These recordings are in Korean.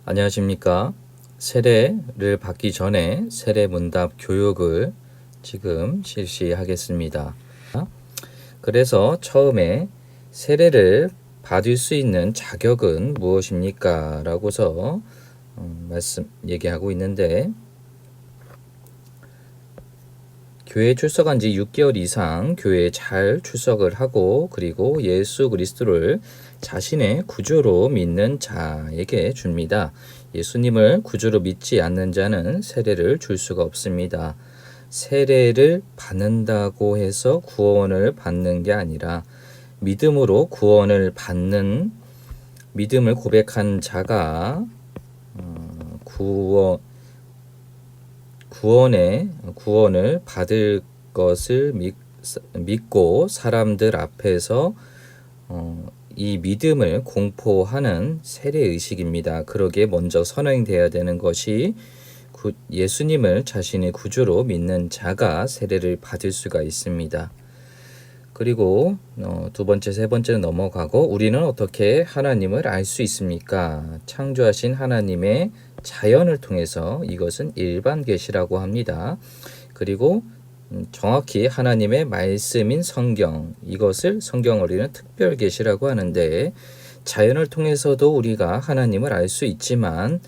안녕하십니까. 세례를 받기 전에 세례문답 교육을 지금 실시하겠습니다. 그래서 처음에 세례를 받을 수 있는 자격은 무엇입니까? 라고서 얘기하고 있는데, 교회에 출석한 지 6개월 이상 교회에 잘 출석을 하고, 그리고 예수 그리스도를 자신의 구주로 믿는 자에게 줍니다. 예수님을 구주로 믿지 않는 자는 세례를 줄 수가 없습니다. 세례를 받는다고 해서 구원을 받는 게 아니라 믿음으로 구원을 받는, 믿음을 고백한 자가 구원을 받을 것을 믿고 사람들 앞에서 이 믿음을 공포하는 세례의식입니다. 그러기에 먼저 선행되어야 되는 것이 예수님을 자신의 구주로 믿는 자가 세례를 받을 수가 있습니다. 그리고 두 번째, 세 번째는 넘어가고, 우리는 어떻게 하나님을 알 수 있습니까? 창조하신 하나님의 자연을 통해서, 이것은 일반 계시라고 합니다. 그리고 정확히 하나님의 말씀인 성경, 이것을 성경을 우리는 특별 계시라고 하는데, 자연을 통해서도 우리가 하나님을 알 수 있지만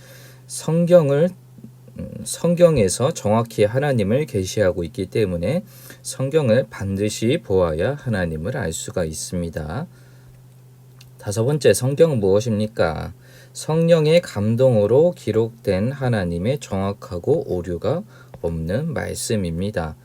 성경에서 정확히 하나님을 계시하고 있기 때문에 성경을 반드시 보아야 하나님을 알 수가 있습니다. 다섯 번째, 성경은 무엇입니까? 성령의 감동으로 기록된 하나님의 정확하고 오류가 없는 말씀입니다.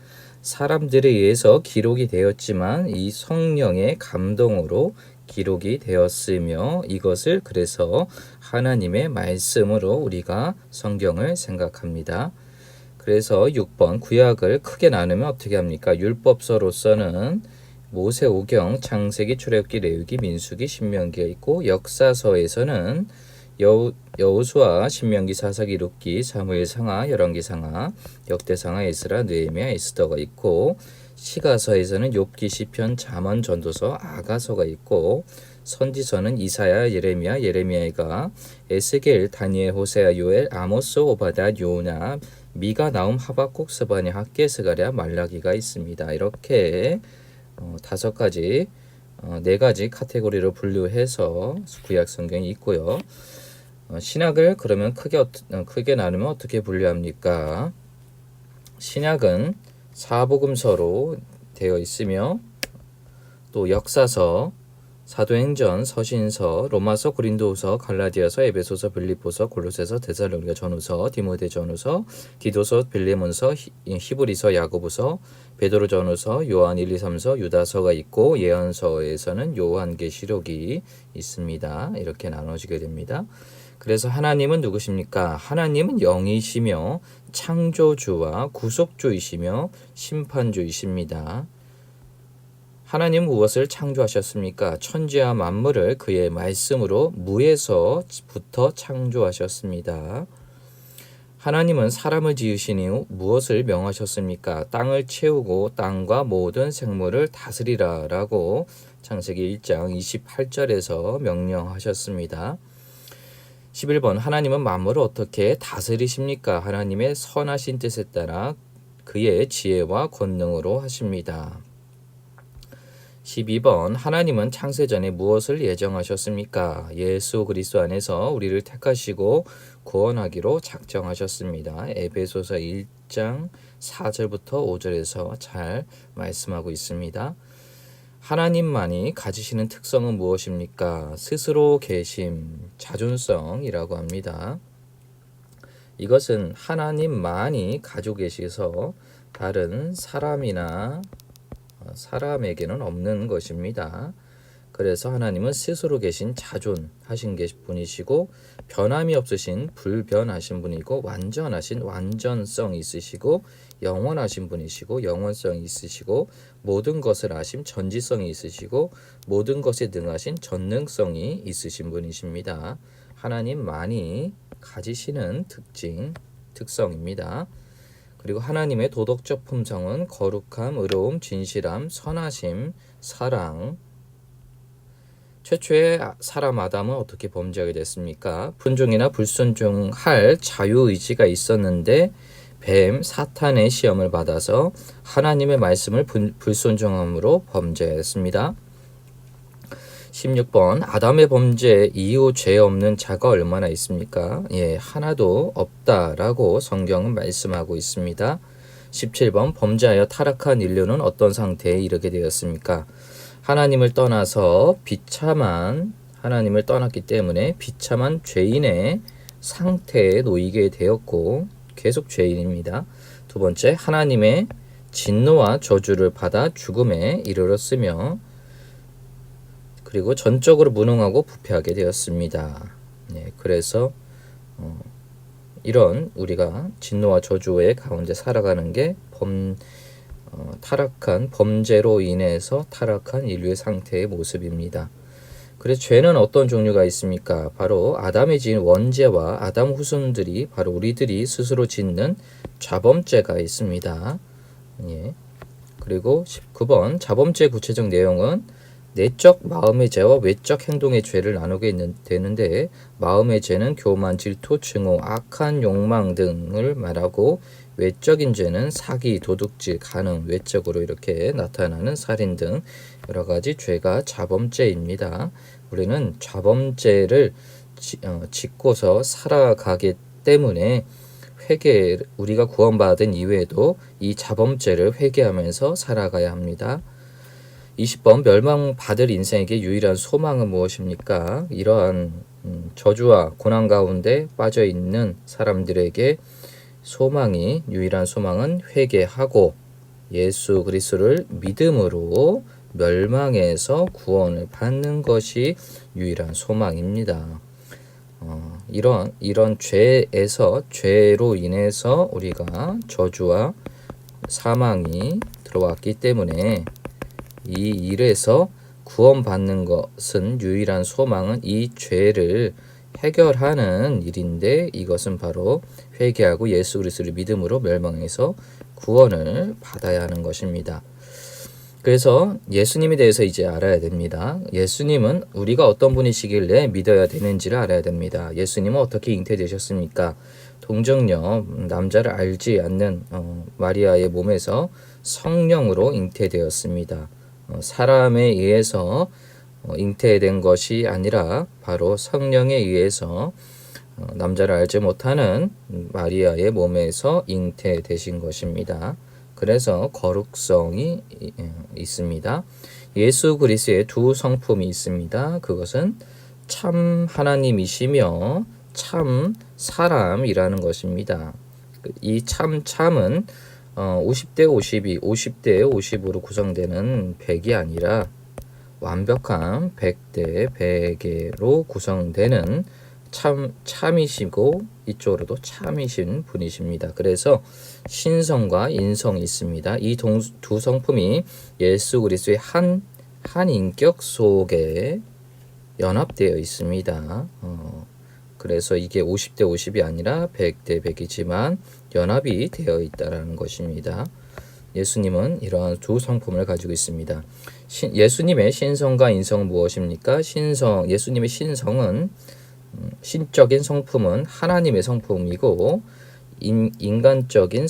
사람들에 의해서 기록이 되었지만 이 성령의 감동으로 기록이 되었으며, 이것을 그래서 하나님의 말씀으로 우리가 성경을 생각합니다. 그래서 6번, 구약을 크게 나누면 어떻게 합니까? 율법서로서는 모세오경, 창세기, 출애굽기, 레위기, 민수기, 신명기가 있고, 역사서에서는 여호수아, 신명기, 사사기, 룻기, 사무엘상하, 열왕기상하, 역대상하, 에스라, 느헤미야, 에스더가 있고, 시가서에서는 욥기, 시편, 잠언, 전도서, 아가서가 있고, 선지서는 이사야, 예레미야가, 에스겔, 다니엘, 호세아, 요엘, 아모스, 오바다, 요나, 미가, 나움, 하박국, 스바냐, 학개, 스가랴, 말라기가 있습니다. 이렇게 다섯 가지, 네 가지 카테고리로 분류해서 구약 성경이 있고요. 신약을 그러면 크게 나누면 어떻게 분류합니까? 신약은 사복음서로 되어 있으며, 또 역사서, 사도행전, 서신서, 로마서, 고린도후서, 갈라디아서, 에베소서, 빌립보서, 골로새서, 데살로니가 전후서, 디모데전후서, 디도서, 빌레몬서, 히브리서, 야고보서, 베드로전후서, 요한 1, 2, 3서, 유다서가 있고, 예언서에서는 요한계시록이 있습니다. 이렇게 나눠지게 됩니다. 그래서 하나님은 누구십니까? 하나님은 영이시며 창조주와 구속주이시며 심판주이십니다. 하나님은 무엇을 창조하셨습니까? 천지와 만물을 그의 말씀으로 무에서부터 창조하셨습니다. 하나님은 사람을 지으신 이후 무엇을 명하셨습니까? 땅을 채우고 땅과 모든 생물을 다스리라 라고 창세기 1장 28절에서 명령하셨습니다. 11번, 하나님은 만물을 어떻게 다스리십니까? 하나님의 선하신 뜻에 따라 그의 지혜와 권능으로 하십니다. 12번, 하나님은 창세전에 무엇을 예정하셨습니까? 예수 그리스도 안에서 우리를 택하시고 구원하기로 작정하셨습니다. 에베소서 1장 4절부터 5절에서 잘 말씀하고 있습니다. 하나님만이 가지시는 특성은 무엇입니까? 스스로 계심, 자존성이라고 합니다. 이것은 하나님만이 가지고 계셔서 다른 사람에게는 없는 것입니다. 그래서 하나님은 스스로 계신 자존하신 분이시고, 변함이 없으신 불변하신 분이고, 완전하신 완전성이 있으시고, 영원하신 분이시고, 영원성이 있으시고, 모든 것을 아심 전지성이 있으시고, 모든 것에 능하신 전능성이 있으신 분이십니다. 하나님만이 가지시는 특성입니다. 그리고 하나님의 도덕적 품성은 거룩함, 의로움, 진실함, 선하심, 사랑, 최초의 사람 아담은 어떻게 범죄하게 됐습니까? 순종이나 불순종할 자유의지가 있었는데 뱀 사탄의 시험을 받아서 하나님의 말씀을 불순종함으로 범죄했습니다. 16번 아담의 범죄 이후 죄 없는 자가 얼마나 있습니까? 하나도 없다라고 성경은 말씀하고 있습니다. 17번 범죄하여 타락한 인류는 어떤 상태에 이르게 되었습니까? 하나님을 떠나서 하나님을 떠났기 때문에 비참한 죄인의 상태에 놓이게 되었고 계속 죄인입니다. 두 번째, 하나님의 진노와 저주를 받아 죽음에 이르렀으며 그리고 전적으로 무능하고 부패하게 되었습니다. 그래서 이런 우리가 진노와 저주의 가운데 살아가는 게 타락한 범죄로 인해서 타락한 인류의 상태의 모습입니다. 그래서 죄는 어떤 종류가 있습니까? 바로 아담이 지은 원죄와 아담 후손들이 바로 우리들이 스스로 짓는 자범죄가 있습니다. 그리고 19번 자범죄의 구체적 내용은 내적 마음의 죄와 외적 행동의 죄를 나누게 되는데 마음의 죄는 교만, 질투, 증오, 악한 욕망 등을 말하고 외적인 죄는 사기, 도둑질, 간음, 외적으로 이렇게 나타나는 살인 등 여러 가지 죄가 자범죄입니다. 우리는 자범죄를 짓고서 살아가기 때문에 우리가 구원받은 이후에도 이 자범죄를 회개하면서 살아가야 합니다. 20번 멸망받을 인생에게 유일한 소망은 무엇입니까? 이러한 저주와 고난 가운데 빠져 있는 사람들에게 유일한 소망은 회개하고 예수 그리스도를 믿음으로 멸망에서 구원을 받는 것이 유일한 소망입니다. 이런 죄로 인해서 우리가 저주와 사망이 들어왔기 때문에 이 일에서 구원받는 것은 유일한 소망은 이 죄를 해결하는 일인데 이것은 바로 회개하고 예수 그리스도를 믿음으로 멸망해서 구원을 받아야 하는 것입니다. 그래서 예수님에 대해서 이제 알아야 됩니다. 예수님은 우리가 어떤 분이시길래 믿어야 되는지를 알아야 됩니다. 예수님은 어떻게 잉태되셨습니까? 동정녀 남자를 알지 않는 마리아의 몸에서 성령으로 잉태되었습니다. 사람에 의해서 잉태된 것이 아니라 바로 성령에 의해서 남자를 알지 못하는 마리아의 몸에서 잉태되신 것입니다. 그래서 거룩성이 있습니다. 예수 그리스도의 두 성품이 있습니다. 그것은 참 하나님이시며 참 사람이라는 것입니다. 이 참은 50대 52, 50대 50으로 구성되는 100이 아니라 완벽한 100대 100으로 구성되는 참이시고 이쪽으로도 참이신 분이십니다. 그래서 신성과 인성이 있습니다. 이 두 성품이 예수 그리스도의 한 인격 속에 연합되어 있습니다. 그래서 이게 50대 50이 아니라 100대 100이지만 연합이 되어 있다는 것입니다. 예수님은 이러한 두 성품을 가지고 있습니다. 예수님의 신성과 인성은 무엇입니까? 예수님의 신성은 신적인 성품은 하나님의 성품이고 인간적인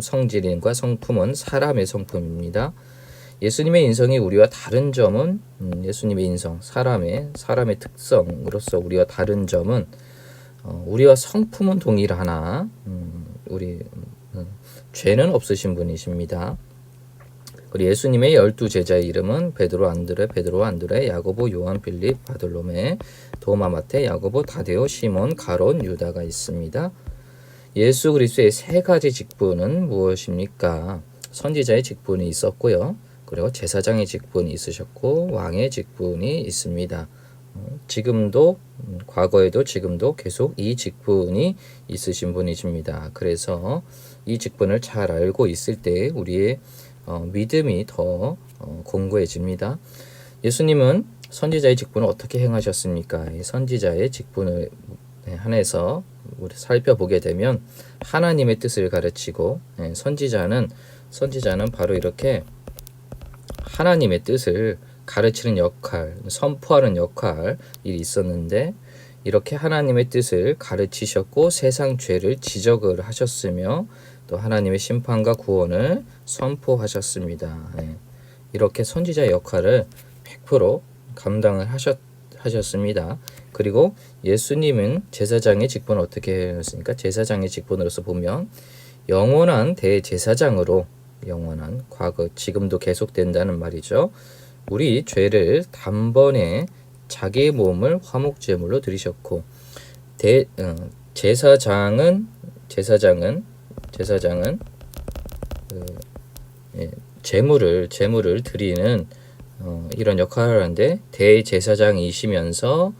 성질과 성품은 사람의 성품입니다. 예수님의 인성이 우리와 다른 점은 예수님의 인성, 사람의 특성으로서 우리와 다른 점은 우리와 성품은 동일하나 죄는 없으신 분이십니다. 그리고 예수님의 12제자의 이름은 베드로, 안드레, 야고보, 요한, 빌립, 바돌로메, 도마, 마테, 야고보, 다데오, 시몬, 가론, 유다가 있습니다. 예수 그리스도의 세 가지 직분은 무엇입니까? 선지자의 직분이 있었고요. 그리고 제사장의 직분이 있으셨고 왕의 직분이 있습니다. 지금도 과거에도 지금도 계속 이 직분이 있으신 분이십니다. 그래서 이 직분을 잘 알고 있을 때 우리의 믿음이 더 공고해집니다. 예수님은 선지자의 직분을 어떻게 행하셨습니까? 이 선지자의 직분을 한해서 우리 살펴보게 되면 하나님의 뜻을 가르치고 선지자는 바로 이렇게 하나님의 뜻을 가르치는 역할, 선포하는 역할이 있었는데 이렇게 하나님의 뜻을 가르치셨고 세상 죄를 지적을 하셨으며 또 하나님의 심판과 구원을 선포하셨습니다. 이렇게 선지자의 역할을 100% 감당을 하셨습니다. 그리고 예수님은 제사장의 직분을 어떻게 했습니까? 제사장의 직분으로서 보면 영원한 대제사장으로 영원한 과거 지금도 계속된다는 말이죠. 우리 죄를 단번에 자기의 몸을 화목제물로 드리셨고 제사장은 제물을 드리는 이런 역할을 하는데 대제사장이시면서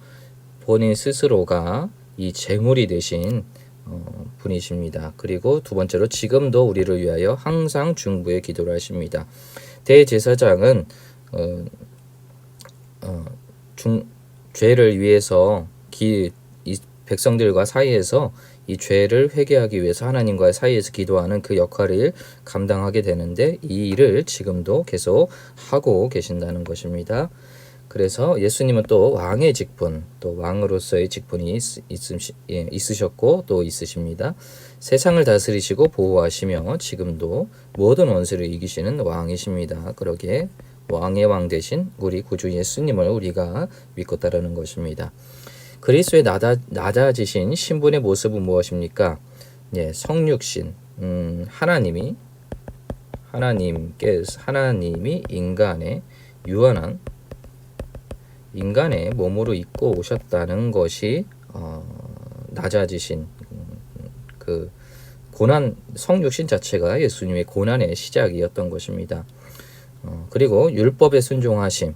본인 스스로가 이 제물이 되신 분이십니다. 그리고 두 번째로 지금도 우리를 위하여 항상 중보의 기도를 하십니다. 대제사장은 죄를 위해서 이 백성들과 사이에서 이 죄를 회개하기 위해서 하나님과의 사이에서 기도하는 그 역할을 감당하게 되는데 이 일을 지금도 계속 하고 계신다는 것입니다. 그래서 예수님은 또 왕의 직분, 또 왕으로서의 직분이 있으셨고 또 있으십니다. 세상을 다스리시고 보호하시며 지금도 모든 원수를 이기시는 왕이십니다. 그러기에 왕의 왕 되신 우리 구주 예수님을 우리가 믿고 따르는 것입니다. 그리스도의 낮아지신 신분의 모습은 무엇입니까? 성육신, 하나님이 인간의 유한한 인간의 몸으로 입고 오셨다는 것이 낮아지신 그 고난 성육신 자체가 예수님의 고난의 시작이었던 것입니다. 그리고 율법에 순종하심,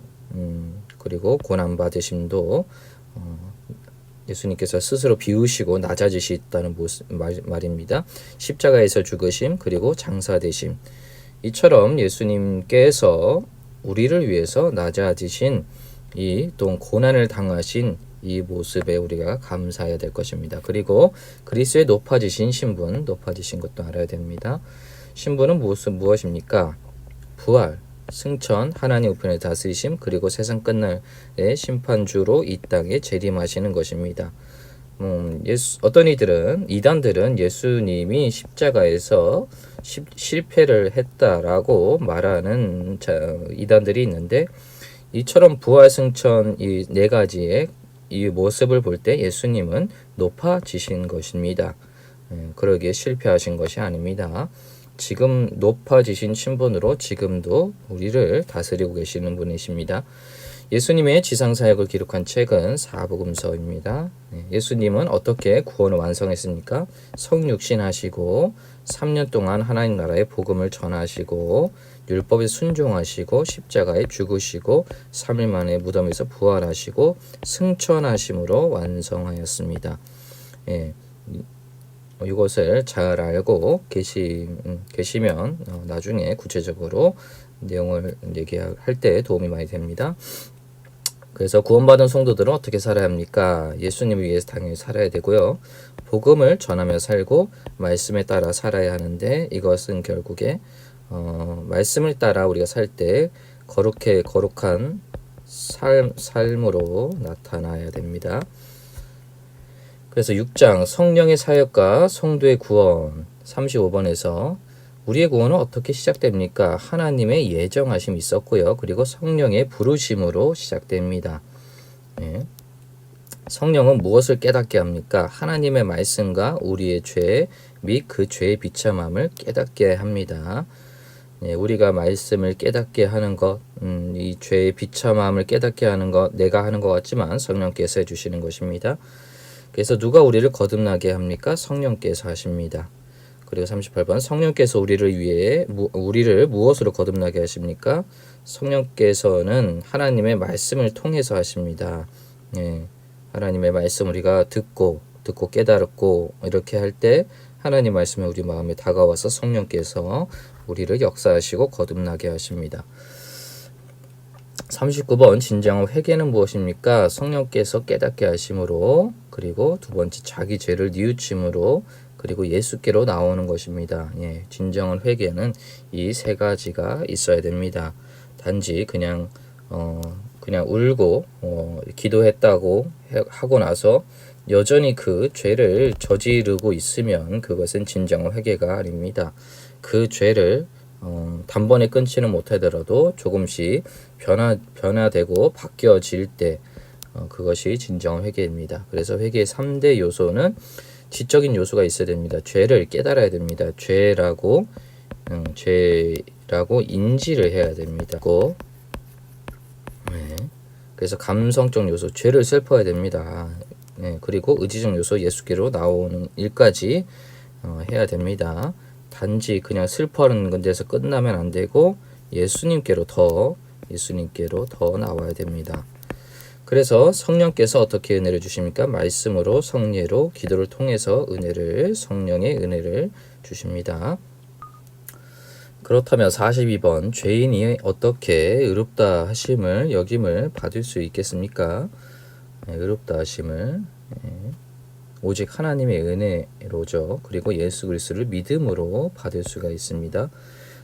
그리고 고난 받으심도 예수님께서 스스로 비우시고 낮아지셨다는 말입니다. 십자가에서 죽으심 그리고 장사되심 이처럼 예수님께서 우리를 위해서 낮아지신 이 또 고난을 당하신 이 모습에 우리가 감사해야 될 것입니다. 그리고 그리스도의 높아지신 신분, 높아지신 것도 알아야 됩니다. 신분은 무엇입니까? 부활, 승천, 하나님 우편에 다스리심, 그리고 세상 끝날의 심판주로 이 땅에 재림하시는 것입니다. 어떤 이단들은 예수님이 십자가에서 실패를 했다라고 말하는 이단들이 있는데 이처럼 부활, 승천 이 네 가지의 이 모습을 볼 때 예수님은 높아지신 것입니다. 그러기에 실패하신 것이 아닙니다. 지금 높아지신 신분으로 지금도 우리를 다스리고 계시는 분이십니다. 예수님의 지상사역을 기록한 책은 사복음서입니다. 예수님은 어떻게 구원을 완성했습니까? 성육신하시고 3년 동안 하나님 나라의 복음을 전하시고 율법에 순종하시고 십자가에 죽으시고 3일 만에 무덤에서 부활하시고 승천하심으로 완성하였습니다. 이것을 잘 알고 계시면 나중에 구체적으로 내용을 얘기할 때 도움이 많이 됩니다. 그래서 구원받은 성도들은 어떻게 살아야 합니까? 예수님을 위해서 당연히 살아야 되고요. 복음을 전하며 살고 말씀에 따라 살아야 하는데 이것은 결국에 말씀을 따라 우리가 살 때 거룩한 삶으로 나타나야 됩니다. 그래서 6장 성령의 사역과 성도의 구원 35번에서 우리의 구원은 어떻게 시작됩니까? 하나님의 예정하심이 있었고요. 그리고 성령의 부르심으로 시작됩니다. 성령은 무엇을 깨닫게 합니까? 하나님의 말씀과 우리의 죄 및 그 죄의 비참함을 깨닫게 합니다. 우리가 말씀을 깨닫게 하는 것, 이 죄의 비참함을 깨닫게 하는 것, 내가 하는 것 같지만 성령께서 해주시는 것입니다. 그래서 누가 우리를 거듭나게 합니까? 성령께서 하십니다. 그리고 38번 성령께서 우리를 무엇으로 거듭나게 하십니까? 성령께서는 하나님의 말씀을 통해서 하십니다. 하나님의 말씀 우리가 듣고 깨달았고 이렇게 할 때 하나님 말씀이 우리 마음에 다가와서 성령께서 우리를 역사하시고 거듭나게 하십니다. 39번 진정한 회개는 무엇입니까? 성령께서 깨닫게 하심으로 그리고 두 번째 자기 죄를 뉘우침으로 그리고 예수께로 나오는 것입니다. 진정한 회개는 이 세 가지가 있어야 됩니다. 단지 그냥 그냥 울고 기도했다고 하고 나서 여전히 그 죄를 저지르고 있으면 그것은 진정 회개가 아닙니다. 그 죄를 단번에 끊지는 못하더라도 조금씩 변화되고 바뀌어질 때 그것이 진정 회개입니다. 그래서 회개의 3대 요소는 지적인 요소가 있어야 됩니다. 죄를 깨달아야 됩니다. 죄라고 인지를 해야 됩니다. 그래서 감성적 요소, 죄를 슬퍼야 됩니다. 그리고 의지적 요소, 예수께로 나오는 일까지 해야 됩니다. 단지 그냥 슬퍼하는 데서 끝나면 안 되고 예수님께로 더 나와야 됩니다. 그래서 성령께서 어떻게 은혜를 주십니까? 말씀으로, 성례로, 기도를 통해서 성령의 은혜를 주십니다. 그렇다면 42번, 죄인이 어떻게 의롭다 하심을 여김을 받을 수 있겠습니까? 의롭다 하심을 오직 하나님의 은혜로죠. 그리고 예수 그리스도를 믿음으로 받을 수가 있습니다.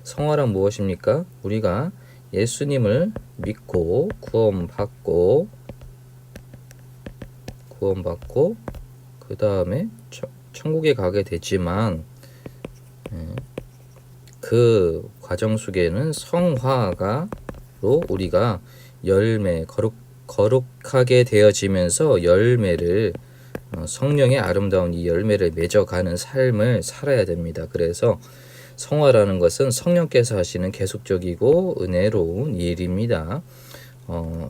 성화란 무엇입니까? 우리가 예수님을 믿고 구원받고 그 다음에 천국에 가게 되지만 그 과정 속에는 성화가로 우리가 거룩하게 되어지면서 성령의 아름다운 이 열매를 맺어가는 삶을 살아야 됩니다. 그래서 성화라는 것은 성령께서 하시는 계속적이고 은혜로운 일입니다.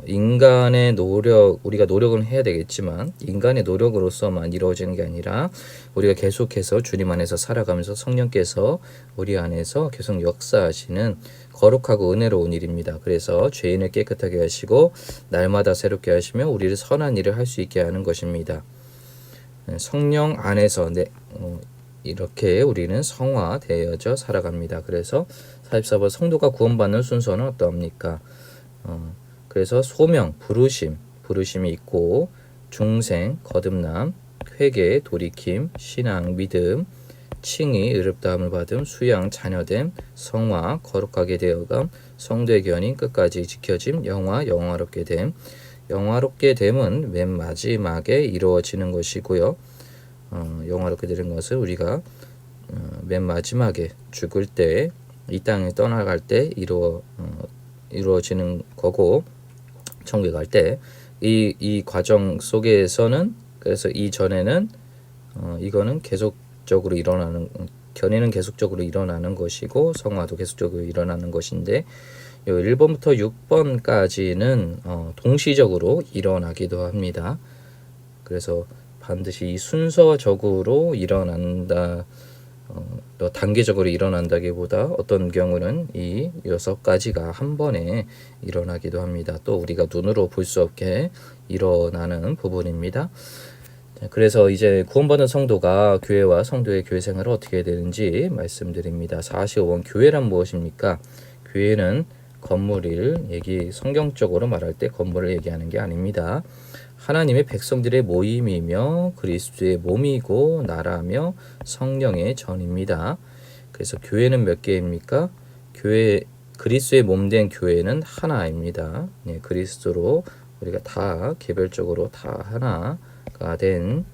인간의 우리가 노력은 해야 되겠지만 인간의 노력으로서만 이루어지는 게 아니라 우리가 계속해서 주님 안에서 살아가면서 성령께서 우리 안에서 계속 역사하시는 거룩하고 은혜로운 일입니다. 그래서 죄인을 깨끗하게 하시고 날마다 새롭게 하시며 우리를 선한 일을 할 수 있게 하는 것입니다. 성령 안에서 이렇게 우리는 성화되어져 살아갑니다. 그래서 44번 성도가 구원받는 순서는 어떠합니까? 그래서 소명, 부르심이 있고 중생, 거듭남, 회개, 돌이킴, 신앙, 믿음, 칭의, 의롭다함을 받음, 수양, 자녀됨, 성화, 거룩하게 되어감, 성도의 견인, 끝까지 지켜짐, 영화롭게 됨. 영화롭게 됨은 맨 마지막에 이루어지는 것이고요. 영화롭게 되는 것을 우리가 맨 마지막에 죽을 때, 이 땅에 떠나갈 때 이루어지는 거고, 천국에 갈 때 이 과정 속에서는 그래서 이전에는 이거는 계속적으로 견해는 계속적으로 일어나는 것이고 성화도 계속적으로 일어나는 것인데 1번부터 6번까지는 동시적으로 일어나기도 합니다. 그래서 반드시 이 순서적으로 일어난다. 단계적으로 일어난다기보다 어떤 경우는 이 6가지가 한 번에 일어나기도 합니다. 또 우리가 눈으로 볼 수 없게 일어나는 부분입니다. 그래서 이제 구원받은 성도가 교회와 성도의 교회 생활을 어떻게 해야 되는지 말씀드립니다. 45번 교회란 무엇입니까? 교회는 성경적으로 말할 때 건물을 얘기하는 게 아닙니다. 하나님의 백성들의 모임이며 그리스도의 몸이고 나라며 성령의 전입니다. 그래서 교회는 몇 개입니까? 그리스도의 몸된 교회는 하나입니다. 그리스도로 우리가 다 개별적으로 다 하나가 된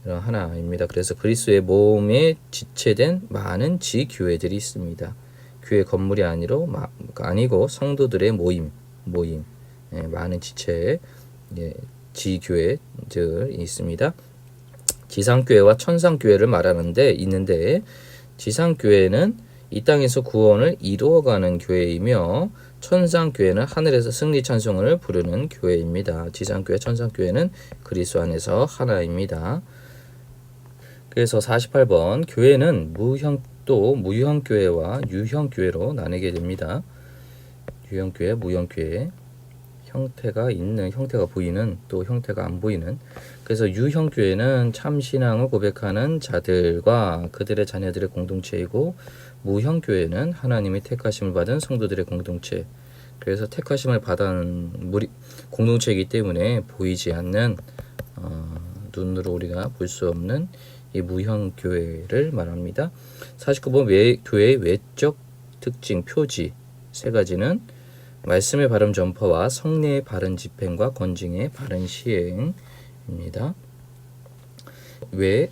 이런 하나입니다. 그래서 그리스도의 몸에 지체된 많은 지교회들이 있습니다. 교회 건물이 아니고 성도들의 모임, 많은 지체의 지교회들이 있습니다. 지상교회와 천상교회를 있는데 지상교회는 이 땅에서 구원을 이루어가는 교회이며 천상교회는 하늘에서 승리 찬송을 부르는 교회입니다. 지상교회, 천상교회는 그리스도 안에서 하나입니다. 그래서 48번 교회는 무형교회와 유형교회로 나뉘게 됩니다. 유형교회, 무형교회, 형태가 있는, 형태가 보이는, 또 형태가 안 보이는. 그래서 유형교회는 참신앙을 고백하는 자들과 그들의 자녀들의 공동체이고 무형교회는 하나님의 택하심을 받은 성도들의 공동체. 그래서 택하심을 받은 공동체이기 때문에 보이지 않는 눈으로 우리가 볼 수 없는 이 무형교회를 말합니다. 49번 교회의 외적 특징, 표지 3가지는 말씀의 바른 전파와 성례의 바른 집행과 권징의 바른 시행입니다. 왜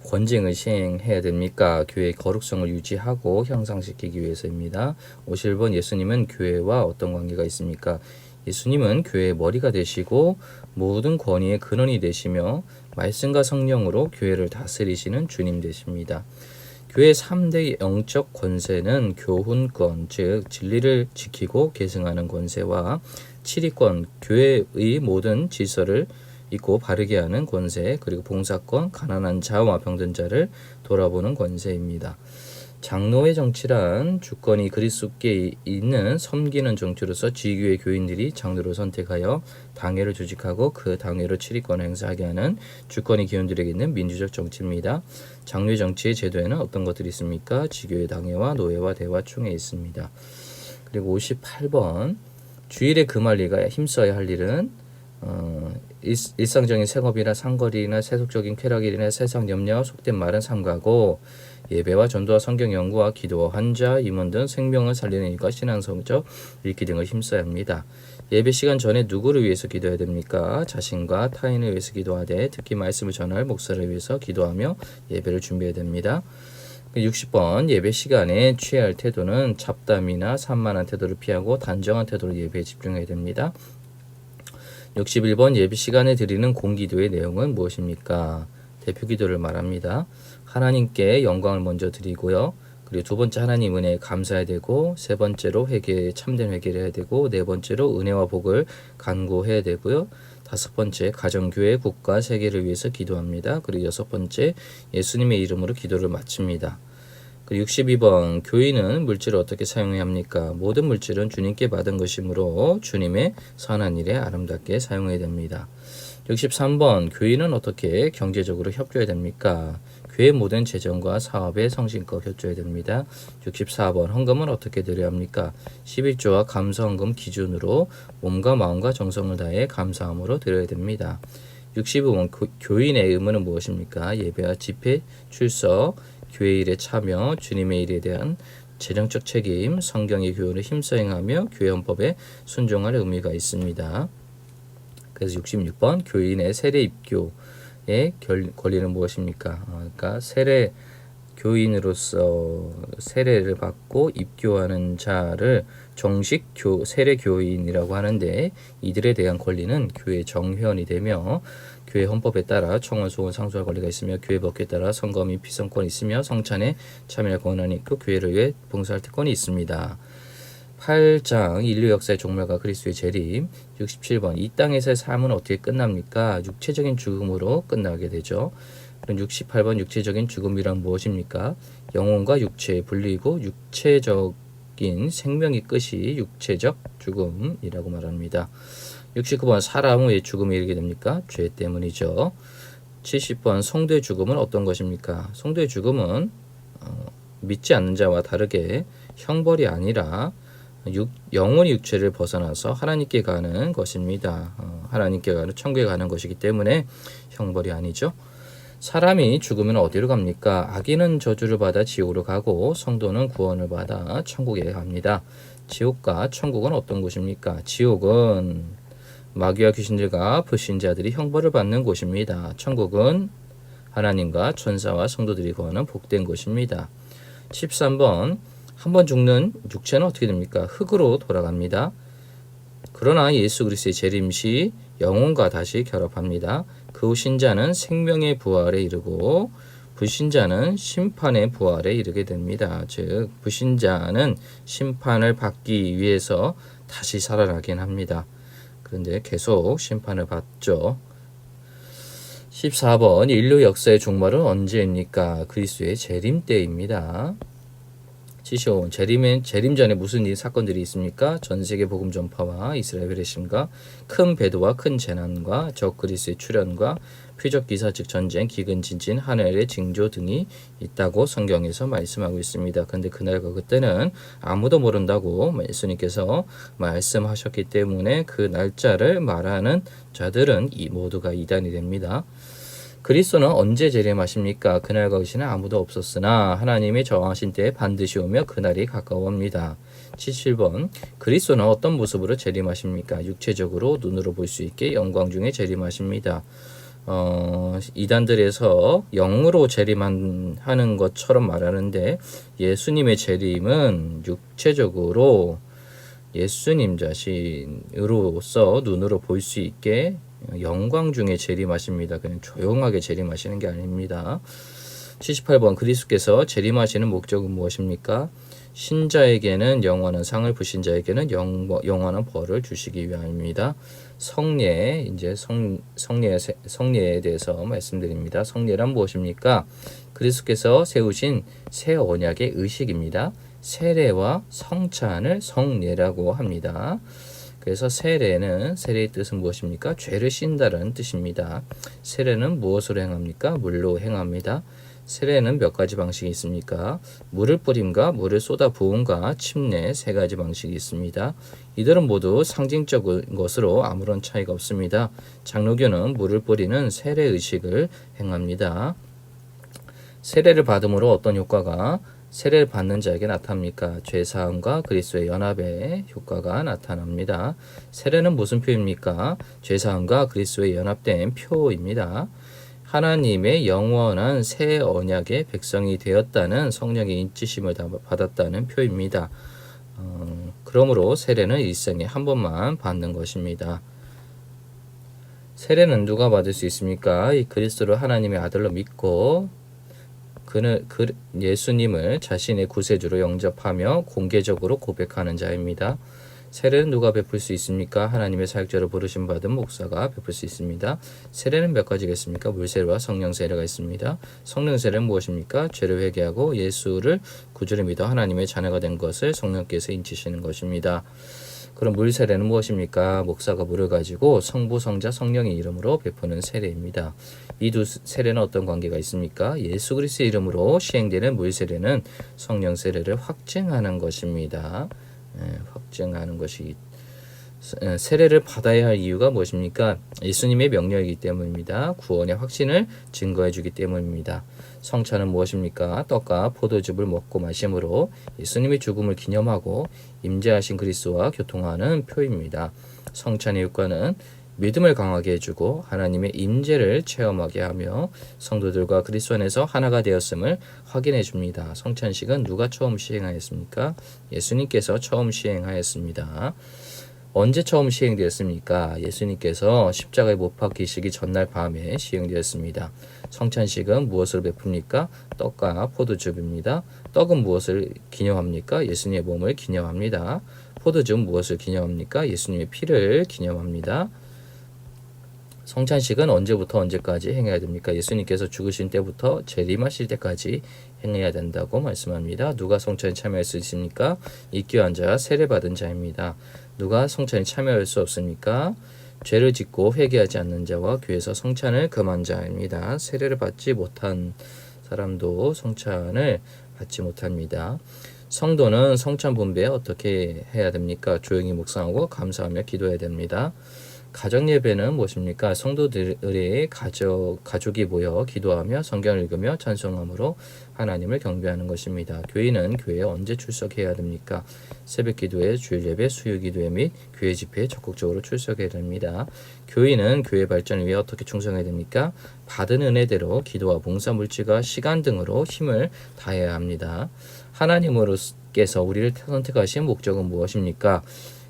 권징을 시행해야 됩니까? 교회의 거룩성을 유지하고 형상시키기 위해서입니다. 51번 예수님은 교회와 어떤 관계가 있습니까? 예수님은 교회의 머리가 되시고 모든 권위의 근원이 되시며 말씀과 성령으로 교회를 다스리시는 주님 되십니다. 교회의 3대 영적 권세는 교훈권, 즉 진리를 지키고 계승하는 권세와 치리권, 교회의 모든 질서를 있고 바르게 하는 권세, 그리고 봉사권, 가난한 자와 병든 자를 돌아보는 권세입니다. 장로의 정치란 주권이 그리스도께 있는 섬기는 정치로서 지교회 교인들이 장로를 선택하여 당회를 조직하고 그 당회로 치리권을 행사하게 하는 주권이 교인들에게 있는 민주적 정치입니다. 장로의 정치의 제도에는 어떤 것들이 있습니까? 지교회 당회와 노회와 대화 총회 있습니다. 그리고 58번 주일에 금할 리가 힘써야 할 일은 일상적인 생업이나 상거리나 세속적인 쾌락일이나 세상 염려와 속된 말은 삼가고 예배와 전도와 성경 연구와 기도와 환자, 임원 등 생명을 살리는 일과 신앙 성적 읽기 등을 힘써야 합니다. 예배 시간 전에 누구를 위해서 기도해야 됩니까? 자신과 타인을 위해서 기도하되 특히 말씀을 전할 목사를 위해서 기도하며 예배를 준비해야 됩니다. 60번 예배 시간에 취해야 할 태도는 잡담이나 산만한 태도를 피하고 단정한 태도로 예배에 집중해야 됩니다. 61번 예배 시간에 드리는 공기도의 내용은 무엇입니까? 대표 기도를 말합니다. 하나님께 영광을 먼저 드리고요. 그리고 두 번째 하나님 은혜에 감사해야 되고, 세 번째로 참된 회개를 해야 되고, 네 번째로 은혜와 복을 간구해야 되고요. 다섯 번째 가정교회 국가 세계를 위해서 기도합니다. 그리고 여섯 번째 예수님의 이름으로 기도를 마칩니다. 그리고 62번 교인은 물질을 어떻게 사용해야 합니까? 모든 물질은 주님께 받은 것이므로 주님의 선한 일에 아름답게 사용해야 됩니다. 63번 교인은 어떻게 경제적으로 협조해야 됩니까? 교회 모든 재정과 사업에 성심껏 협조해야 됩니다. 64번 헌금은 어떻게 드려야 합니까? 11조와 감사헌금 기준으로 몸과 마음과 정성을 다해 감사함으로 드려야 됩니다. 65번 교인의 의무는 무엇입니까? 예배와 집회, 출석, 교회 일에 참여, 주님의 일에 대한 재정적 책임, 성경의 교훈을 힘써 행하며 교회 헌법에 순종할 의미가 있습니다. 그래서 66번 교인의 세례 입교의 권리는 무엇입니까? 그러니까 교인으로서 세례를 받고 입교하는 자를 정식 세례 교인이라고 하는데, 이들에 대한 권리는 교회 정회원이 되며 교회 헌법에 따라 청원, 소원, 상소할 권리가 있으며 교회 법규에 따라 선거 및 피선권이 있으며 성찬에 참여할 권한이 있고 교회를 위해 봉사할 특권이 있습니다. 8장 인류 역사의 종말과 그리스도의 재림. 67번 이 땅에서의 삶은 어떻게 끝납니까? 육체적인 죽음으로 끝나게 되죠. 그럼 68번 육체적인 죽음이란 무엇입니까? 영혼과 육체의 분리이고 육체적인 생명의 끝이 육체적 죽음이라고 말합니다. 69번 사람은 왜 죽음에 이르게 됩니까? 죄 때문이죠. 70번 성도의 죽음은 어떤 것입니까? 성도의 죽음은 믿지 않는 자와 다르게 형벌이 아니라 영혼이 육체를 벗어나서 하나님께 가는 것입니다. 하나님께 가는 천국에 가는 것이기 때문에 형벌이 아니죠. 사람이 죽으면 어디로 갑니까? 악인은 저주를 받아 지옥으로 가고 성도는 구원을 받아 천국에 갑니다. 지옥과 천국은 어떤 곳입니까? 지옥은 마귀와 귀신들과 불신자들이 형벌을 받는 곳입니다. 천국은 하나님과 천사와 성도들이 거하는 복된 곳입니다. 13번 한번 죽는 육체는 어떻게 됩니까? 흙으로 돌아갑니다. 그러나 예수 그리스도의 재림 시 영혼과 다시 결합합니다. 그 후 신자는 생명의 부활에 이르고 불신자는 심판의 부활에 이르게 됩니다. 즉 불신자는 심판을 받기 위해서 다시 살아나긴 합니다. 그런데 계속 심판을 받죠. 14번 인류 역사의 종말은 언제입니까? 그리스도의 재림 때입니다. 75번 재림 전에 무슨 사건들이 있습니까? 전 세계 복음 전파와 이스라엘 회심과 큰 배도와 큰 재난과 적 그리스의 출현과 표적 기사 즉 전쟁, 기근, 진진, 하늘의 징조 등이 있다고 성경에서 말씀하고 있습니다. 그런데 그날과 그때는 아무도 모른다고 예수님께서 말씀하셨기 때문에 그 날짜를 말하는 자들은 모두가 이단이 됩니다. 그리스도는 언제 재림하십니까? 그날과 그 시는 아무도 없었으나 하나님의 정하신 때에 반드시 오며 그날이 가까워옵니다. 77번 그리스도는 어떤 모습으로 재림하십니까? 육체적으로 눈으로 볼 수 있게 영광 중에 재림하십니다. 이단들에서 영으로 재림하는 것처럼 말하는데 예수님의 재림은 육체적으로 예수님 자신으로서 눈으로 볼 수 있게 영광 중에 재림하십니다. 그냥 조용하게 재림하시는 게 아닙니다. 78번 그리스도께서 재림하시는 목적은 무엇입니까? 신자에게는 영원한 상을, 불신자에게는 영원한 벌을 주시기 위함입니다. 성례, 이제 성례에 대해서 말씀드립니다. 성례란 무엇입니까? 그리스도께서 세우신 새 언약의 의식입니다. 세례와 성찬을 성례라고 합니다. 그래서 세례의 뜻은 무엇입니까? 죄를 씻는다는 뜻입니다. 세례는 무엇으로 행합니까? 물로 행합니다. 세례는 몇 가지 방식이 있습니까? 물을 뿌림과 물을 쏟아 부음과 침례 세 가지 방식이 있습니다. 이들은 모두 상징적인 것으로 아무런 차이가 없습니다. 장로교는 물을 뿌리는 세례 의식을 행합니다. 세례를 받음으로 어떤 효과가 세례를 받는 자에게 나타납니까? 죄사함과 그리스도의 연합의 효과가 나타납니다. 세례는 무슨 표입니까? 죄사함과 그리스도의 연합된 표입니다. 하나님의 영원한 새 언약의 백성이 되었다는 성령의 인치심을 받았다는 표입니다. 그러므로 세례는 일생에 한 번만 받는 것입니다. 세례는 누가 받을 수 있습니까? 이 그리스도를 하나님의 아들로 믿고 예수님을 자신의 구세주로 영접하며 공개적으로 고백하는 자입니다. 세례는 누가 베풀 수 있습니까? 하나님의 사역자로 부르심 받은 목사가 베풀 수 있습니다. 세례는 몇 가지겠습니까? 물세례와 성령세례가 있습니다. 성령세례는 무엇입니까? 죄를 회개하고 예수를 구주로 믿어 하나님의 자녀가 된 것을 성령께서 인치시는 것입니다. 그럼 물세례는 무엇입니까? 목사가 물을 가지고 성부, 성자, 성령의 이름으로 베푸는 세례입니다. 이 두 세례는 어떤 관계가 있습니까? 예수 그리스도의 이름으로 시행되는 물세례는 성령세례를 확증하는 것입니다. 확증하는 것이 세례를 받아야 할 이유가 무엇입니까? 예수님의 명령이기 때문입니다. 구원의 확신을 증거해 주기 때문입니다. 성찬은 무엇입니까? 떡과 포도즙을 먹고 마심으로 예수님의 죽음을 기념하고 임재하신 그리스도와 교통하는 표입니다. 성찬의 효과는 믿음을 강하게 해주고 하나님의 임재를 체험하게 하며 성도들과 그리스도 안에서 하나가 되었음을 확인해 줍니다. 성찬식은 누가 처음 시행하였습니까? 예수님께서 처음 시행하였습니다. 언제 처음 시행되었습니까? 예수님께서 십자가에 못 박히시기 전날 밤에 시행되었습니다. 성찬식은 무엇을 베풉니까? 떡과 포도즙입니다. 떡은 무엇을 기념합니까? 예수님의 몸을 기념합니다. 포도즙은 무엇을 기념합니까? 예수님의 피를 기념합니다. 성찬식은 언제부터 언제까지 행해야 됩니까? 예수님께서 죽으신 때부터 재림하실 때까지 행해야 된다고 말씀합니다. 누가 성찬에 참여할 수 있습니까? 입교한 자, 세례받은 자입니다. 누가 성찬에 참여할 수 없습니까? 죄를 짓고 회개하지 않는 자와 교회에서 성찬을 금한 자입니다. 세례를 받지 못한 사람도 성찬을 받지 못합니다. 성도는 성찬 분배에 어떻게 해야 됩니까? 조용히 묵상하고 감사하며 기도해야 됩니다. 가정 예배는 무엇입니까? 성도들의 가족이 모여 기도하며 성경을 읽으며 찬송함으로 하나님을 경배하는 것입니다. 교인은 교회에 언제 출석해야 됩니까? 새벽 기도회, 주일 예배, 수요 기도회 및 교회 집회에 적극적으로 출석해야 됩니다. 교인은 교회 발전을 위해 어떻게 충성해야 됩니까? 받은 은혜대로 기도와 봉사 물질과 시간 등으로 힘을 다해야 합니다. 하나님으로께서 우리를 선택하신 목적은 무엇입니까?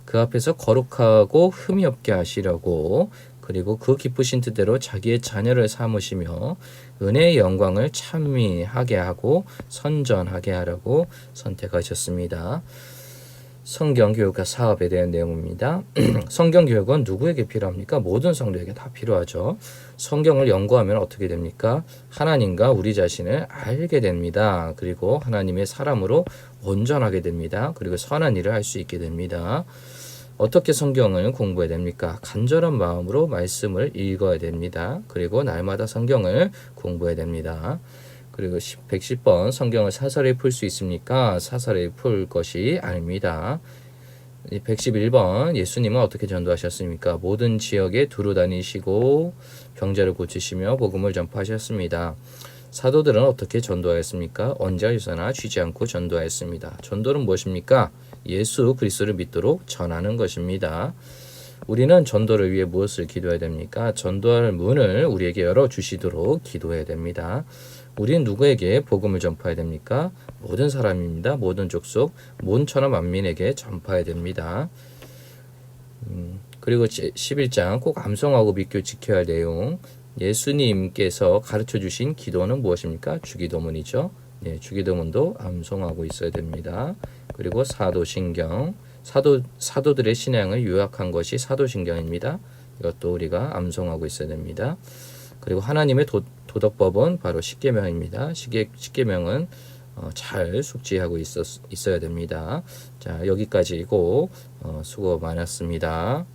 그 앞에서 거룩하고 흠이 없게 하시려고 그리고 그 기쁘신 뜻대로 자기의 자녀를 삼으시며 은혜의 영광을 찬미하게 하고 선전하게 하라고 선택하셨습니다. 성경교육과 사업에 대한 내용입니다. 성경교육은 누구에게 필요합니까? 모든 성도에게 다 필요하죠. 성경을 연구하면 어떻게 됩니까? 하나님과 우리 자신을 알게 됩니다. 그리고 하나님의 사람으로 온전하게 됩니다. 그리고 선한 일을 할 수 있게 됩니다. 어떻게 성경을 공부해야 됩니까? 간절한 마음으로 말씀을 읽어야 됩니다. 그리고 날마다 성경을 공부해야 됩니다. 그리고 110번 성경을 사설에 풀 수 있습니까? 사설에 풀 것이 아닙니다. 111번 예수님은 어떻게 전도하셨습니까? 모든 지역에 두루 다니시고 병자를 고치시며 복음을 전파하셨습니다. 사도들은 어떻게 전도하였습니까? 언제 어디서나 쉬지 않고 전도하였습니다. 전도는 무엇입니까? 예수 그리스도를 믿도록 전하는 것입니다. 우리는 전도를 위해 무엇을 기도해야 됩니까? 전도할 문을 우리에게 열어주시도록 기도해야 됩니다. 우리는 누구에게 복음을 전파해야 됩니까? 모든 사람입니다. 모든 족속, 모든 천하 만민에게 전파해야 됩니다. 그리고 11장 꼭 암송하고 믿고 지켜야 할 내용, 예수님께서 가르쳐 주신 기도는 무엇입니까? 주기도문이죠. 네, 주기도문도 암송하고 있어야 됩니다. 그리고 사도신경, 사도들의 신앙을 요약한 것이 사도신경입니다. 이것도 우리가 암송하고 있어야 됩니다. 그리고 하나님의 도덕법은 바로 십계명입니다. 십계명은 잘 숙지하고 있어야 됩니다. 자, 여기까지고 수고 많았습니다.